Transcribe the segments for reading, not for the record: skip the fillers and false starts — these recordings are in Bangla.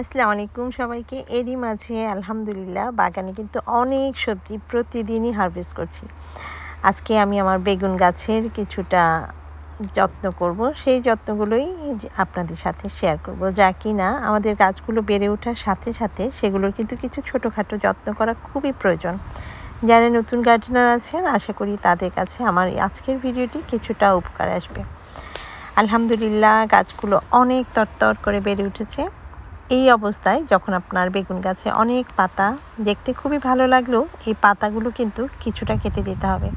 আসসালামু আলাইকুম সবাইকে। এরই মাঝে আলহামদুলিল্লাহ বাগানে কিন্তু অনেক সবজি প্রতিদিনই হারভেস্ট করছি। আজকে আমি আমার বেগুন গাছের কিছুটা যত্ন করব। সেই যত্নগুলোই আপনাদের সাথে শেয়ার করব। যা কিনা আমাদের গাছগুলো বেড়ে ওঠার সাথে সাথে সেগুলোর কিন্তু কিছু ছোটোখাটো যত্ন করা খুবই প্রয়োজন। যারা নতুন গার্ডেনার আছেন আশা করি তাদের কাছে আমার আজকের ভিডিওটি কিছুটা উপকার আসবে। আলহামদুলিল্লাহ গাছগুলো অনেক তরতর করে বেড়ে উঠেছে। এই অবস্থায় যখন আপনার বেগুন গাছে অনেক পাতা দেখতে খুবই ভালো লাগলেও এই পাতাগুলো কিন্তু কিছুটা কেটে দিতে হবে।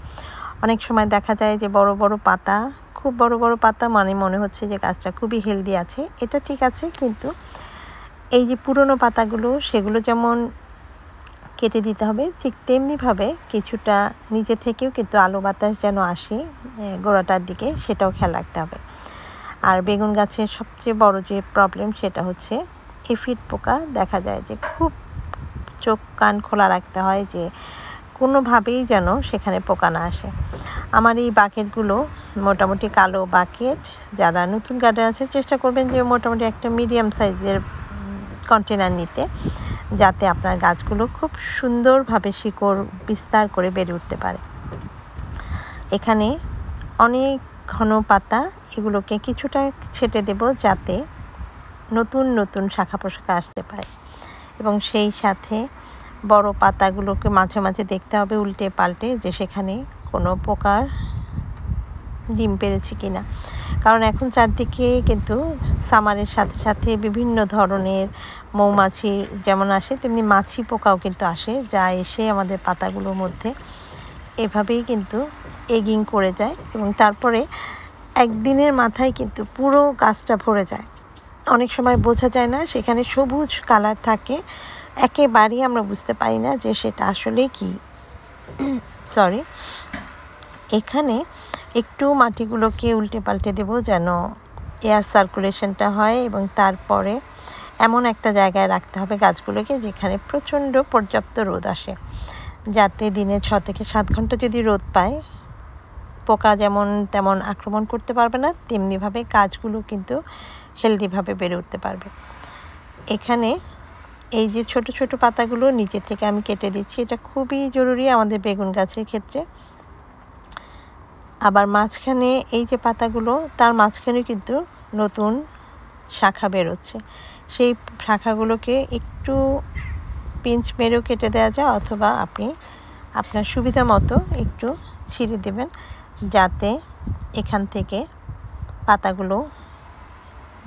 অনেক সময় দেখা যায় যে বড় বড় পাতা, খুব বড় বড় পাতা মানে মনে হচ্ছে যে গাছটা খুবই হেলদি আছে, এটা ঠিক আছে, কিন্তু এই যে পুরনো পাতাগুলো সেগুলো যেমন কেটে দিতে হবে, ঠিক তেমনিভাবে কিছুটা নিচে থেকেও কিন্তু আলো বাতাস যেন আসে গোড়াটার দিকে, সেটাও খেয়াল রাখতে হবে। আর বেগুন গাছের সবচেয়ে বড় যে প্রবলেম সেটা হচ্ছে এফিড পোকা। দেখা যায় যে খুব চোখ কান খোলা রাখতে হয় যে কোনোভাবেই যেন সেখানে পোকা না আসে। আমার এই বাকেটগুলো মোটামুটি কালো বাকেট। যারা নতুন গার্ডেন আছে চেষ্টা করবেন যে মোটামুটি একটা মিডিয়াম সাইজের কন্টেনার নিতে, যাতে আপনার গাছগুলো খুব সুন্দরভাবে শিকড় বিস্তার করে বেড়ে উঠতে পারে। এখানে অনেক ঘন পাতা, এগুলোকে কিছুটা ছেটে দেব যাতে নতুন নতুন শাখা পোশাখা আসতে পারে, এবং সেই সাথে বড় পাতাগুলোকে মাঝে মাঝে দেখতে হবে উল্টে পাল্টে যে সেখানে কোনো পোকার ডিম পেড়েছে কিনা। কারণ এখন চারদিকে কিন্তু সামারের সাথে সাথে বিভিন্ন ধরনের মৌমাছি যেমন আসে তেমনি মাছি পোকাও কিন্তু আসে, যা এসে আমাদের পাতাগুলোর মধ্যে এভাবেই কিন্তু এগিং করে যায়, এবং তারপরে একদিনের মাথায় কিন্তু পুরো গাছটা ভরে যায়। অনেক সময় বোঝা যায় না, সেখানে সবুজ কালার থাকে, একেবারেই আমরা বুঝতে পারি না যে সেটা আসলে কি। এখানে একটু মাটিগুলোকে উল্টে পাল্টে দেব যেন এয়ার সার্কুলেশনটা হয়, এবং তারপরে এমন একটা জায়গায় রাখতে হবে গাছগুলোকে যেখানে প্রচণ্ড পর্যাপ্ত রোদ আসে, যাতে দিনে 6 থেকে 7 ঘন্টা যদি রোদ পায় পোকা যেমন তেমন আক্রমণ করতে পারবে না, তেমনিভাবে গাছগুলো কিন্তু হেলদিভাবে বেড়ে উঠতে পারবে। এখানে এই যে ছোট ছোট পাতাগুলো নিচে থেকে আমি কেটে দিচ্ছি, এটা খুবই জরুরি আমাদের বেগুন গাছের ক্ষেত্রে। আবার মাঝখানে এই যে পাতাগুলো, তার মাঝখানে কিন্তু নতুন শাখা বেরোচ্ছে। সেই শাখাগুলোকে একটু পিঞ্চ মেরেও কেটে দেওয়া যায়, অথবা আপনি আপনার সুবিধা মতো একটু ছিঁড়ে দেবেন যাতে এখান থেকে পাতাগুলো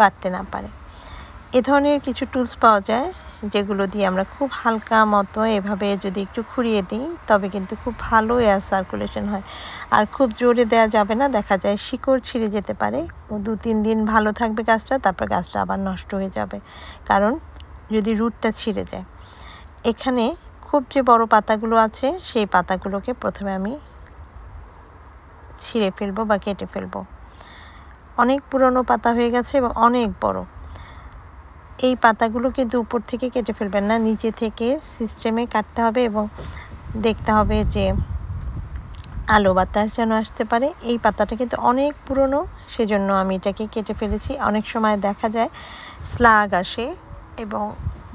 বাড়তে না পারে। এ ধরনের কিছু টুলস পাওয়া যায় যেগুলো দিয়ে আমরা খুব হালকা মতো এভাবে যদি একটু খুঁড়িয়ে দিই তবে কিন্তু খুব ভালো এয়ার সার্কুলেশন হয়। আর খুব জোরে দেওয়া যাবে না, দেখা যায় শিকড় ছিঁড়ে যেতে পারে। 2-3 দিন ভালো থাকবে গাছটা, তারপর গাছটা আবার নষ্ট হয়ে যাবে, কারণ যদি রুটটা ছিঁড়ে যায়। এখানে খুব যে বড় পাতাগুলো আছে সেই পাতাগুলোকে প্রথমে আমি ছিঁড়ে ফেলবো বা কেটে ফেলবো। অনেক পুরনো পাতা হয়ে গেছে এবং অনেক বড়। এই পাতাগুলো কিন্তু উপর থেকে কেটে ফেলবেন না, নিচে থেকে সিস্টেমে কাটতে হবে, এবং দেখতে হবে যে আলো বাতাস যেন আসতে পারে। এই পাতাটা কিন্তু অনেক পুরনো, সেজন্য আমি এটাকে কেটে ফেলেছি। অনেক সময় দেখা যায় স্লাগ আসে এবং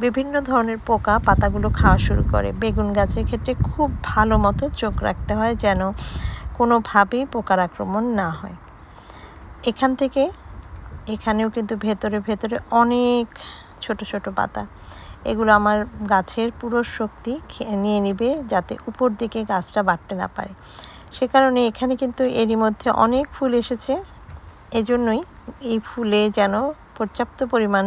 বিভিন্ন ধরনের পোকা পাতাগুলো খাওয়া শুরু করে। বেগুন গাছের ক্ষেত্রে খুব ভালো মতো চোখ রাখতে হয় যেন কোনোভাবেই পোকার আক্রমণ না হয়। এখান থেকে এখানেও কিন্তু ভেতরে ভেতরে অনেক ছোট ছোট পাতা, এগুলো আমার গাছের পুরো শক্তি নিয়ে নেবে যাতে উপর দিকে গাছটা বাড়তে না পারে। সে কারণে এখানে কিন্তু এরই মধ্যে অনেক ফুল এসেছে, এজন্যই এই ফুলে যেন পর্যাপ্ত পরিমাণ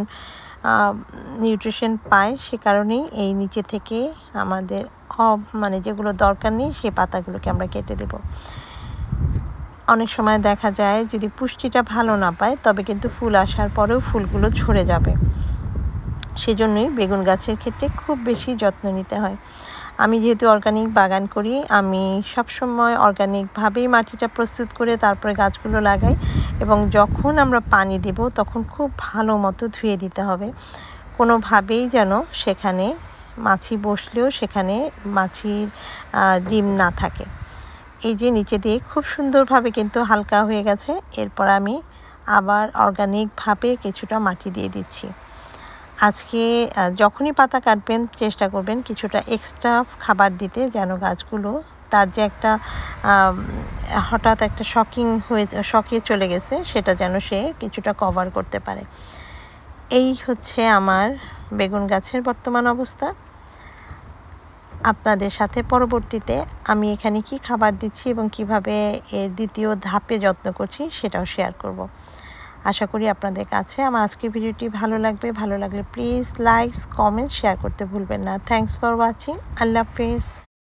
নিউট্রিশন পায়, সে কারণেই এই নিচে থেকে আমাদের যেগুলো দরকার নেই সেই পাতাগুলোকে আমরা কেটে দেব। অনেক সময় দেখা যায় যদি পুষ্টিটা ভালো না পায় তবে কিন্তু ফুল আসার পরেও ফুলগুলো ঝরে যাবে। সেজন্যই বেগুন গাছের ক্ষেত্রে খুব বেশি যত্ন নিতে হয়। আমি যেহেতু অর্গানিক বাগান করি, আমি সবসময় অর্গানিকভাবেই মাটিটা প্রস্তুত করে তারপরে গাছগুলো লাগাই, এবং যখন আমরা পানি দেব তখন খুব ভালো মতো ধুয়ে দিতে হবে। কোনোভাবেই যেন সেখানে মাছি বসলেও সেখানে মাছির ডিম না থাকে। এই যে নিচে দিয়ে খুব সুন্দরভাবে কিন্তু হালকা হয়ে গেছে। এরপর আমি আবার অর্গানিকভাবে কিছুটা মাটি দিয়ে দিচ্ছি। আজকে যখনই পাতা কাটবেন চেষ্টা করবেন কিছুটা এক্সট্রা খাবার দিতে, যেন গাছগুলো তার যে একটা হঠাৎ একটা শকে চলে গেছে সেটা যেন সে কিছুটা কভার করতে পারে। এই হচ্ছে আমার বেগুন গাছের বর্তমান অবস্থা। আপনাদের সাথে পরবর্তীতে আমি এখানে কি খাবার দিচ্ছি এবং কিভাবে এর দ্বিতীয় ধাপে যত্ন করছি সেটাও শেয়ার করব। আশা করি আপনাদের কাছে আমার আজকের ভিডিওটি ভালো লাগবে। ভালো লাগলে প্লিজ লাইক, কমেন্ট, শেয়ার করতে ভুলবেন না। Thanks for watching. আল্লাহ হাফেজ।